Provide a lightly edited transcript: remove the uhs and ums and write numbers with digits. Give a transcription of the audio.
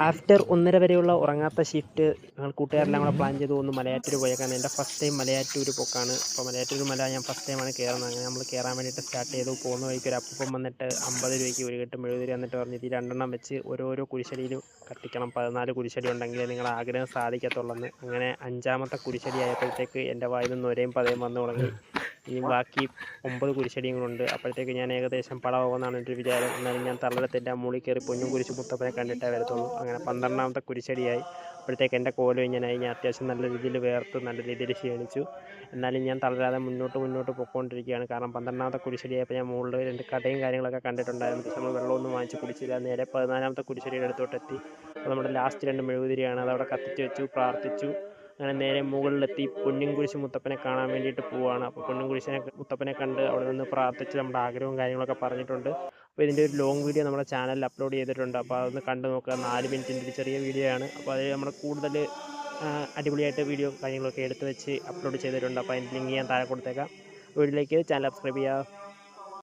After 1:30 വരെയുള്ള ഉറങ്ങാത്ത shift ഞങ്ങൾ കൂട്ടുകാരെല്ലാം കൂടെ പ്ലാൻ ചെയ്തു ഒന്ന് മലയാറ്റൂർ പോയേക്കാണ്. എൻ്റെ ഫസ്റ്റ് ടൈം മലയാറ്റൂർ പോക്കാണ്. അപ്പോൾ മലയാറ്റൂർ മല ഞാൻ ഫസ്റ്റ് ടൈമാണ് കയറുന്നത്. അങ്ങനെ നമ്മൾ കയറാൻ വേണ്ടിയിട്ട് സ്റ്റാർട്ട് ചെയ്തു. പോകുന്ന വഴിക്ക് ഒരു അപ്പൂപ്പൻ വന്നിട്ട് 50 രൂപയ്ക്ക് ഒരു കെട്ട് മെഴുകുതിരി വന്നിട്ട് പറഞ്ഞു, ഇത് 2 വെച്ച് ഓരോരോ കുരിശടിയിലും കത്തിക്കണം, 14 കുരിശടി ഉണ്ടെങ്കിലേ നിങ്ങളുടെ ആഗ്രഹം സാധിക്കത്തുള്ളെന്ന്. അങ്ങനെ 5ാമത്തെ കുരിശടി ആയപ്പോഴത്തേക്ക് എൻ്റെ വായിൽ നിന്ന് നൊരയും പതയും വന്നു തുടങ്ങി. ഇനി ബാക്കി 9 കുരിശടിയും കൂടെ ഉണ്ട്. അപ്പോഴത്തേക്ക് ഞാൻ ഏകദേശം പടമാകുമെന്നാണ് എൻ്റെ ഒരു വിചാരം. എന്നാലും ഞാൻ തള്ളലത്തിൻ്റെ മുകളിൽ കയറി പൊന്നും കുരിശ് മുത്തപ്പനെ കണ്ടിട്ടേ വരത്തുള്ളൂ. അങ്ങനെ 12ാമത്തെ കുരിശടിയായി. അപ്പോഴത്തേക്ക് എൻ്റെ കോലും ഇങ്ങനെയായി. ഞാൻ അത്യാവശ്യം നല്ല രീതിയിൽ വേർത്ത് നല്ല രീതിയിൽ ക്ഷീണിച്ചു. എന്നാലും ഞാൻ തളരാതെ മുന്നോട്ട് പോയിക്കൊണ്ടിരിക്കുകയാണ്. കാരണം 12ാമത്തെ കുരിശടിയായപ്പോൾ ഞാൻ മുകളിൽ 2 കടയും കാര്യങ്ങളൊക്കെ കണ്ടിട്ടുണ്ടായിരുന്നു. പക്ഷെ നമ്മൾ വെള്ളമൊന്നും വാങ്ങിച്ച് കുടിച്ചില്ല. നേരെ 14ാമത്തെ കുരിശടിയുടെ അടുത്തോട്ടെത്തി. അപ്പോൾ നമ്മുടെ ലാസ്റ്റ് 2 മെഴുകുതിരിയാണ്. അതവിടെ കത്തിച്ച് വെച്ചു, പ്രാർത്ഥിച്ചു. അങ്ങനെ നേരെ മുകളിലെത്തി പൊന്നും കുരിശ് മുത്തപ്പനെ കാണാൻ വേണ്ടിയിട്ട് പോവുകയാണ്. അപ്പോൾ പൊന്നും കുരിശിനെ മുത്തപ്പനെ കണ്ട് അവിടെ നിന്ന് പ്രാർത്ഥിച്ച് നമ്മുടെ ആഗ്രഹവും കാര്യങ്ങളൊക്കെ പറഞ്ഞിട്ടുണ്ട്. അപ്പോൾ ഇതിൻ്റെ ഒരു ലോങ് വീഡിയോ നമ്മുടെ ചാനലിൽ അപ്ലോഡ് ചെയ്തിട്ടുണ്ട്. അപ്പോൾ അതൊന്ന് കണ്ടു നോക്കുക. 4 മിനിറ്റിൻ്റെ ഒരു ചെറിയ വീഡിയോ ആണ്. അപ്പോൾ അത് നമ്മൾ കൂടുതൽ അടിപൊളിയായിട്ട് വീഡിയോ കാര്യങ്ങളൊക്കെ എടുത്ത് വെച്ച് അപ്ലോഡ് ചെയ്തിട്ടുണ്ട്. അപ്പോൾ അതിൻ്റെ ലിങ്ക് ഞാൻ താഴെ കൊടുത്തേക്കാം. വീഡിയോയിലേക്ക് ചാനൽ സബ്സ്ക്രൈബ് ചെയ്യുക.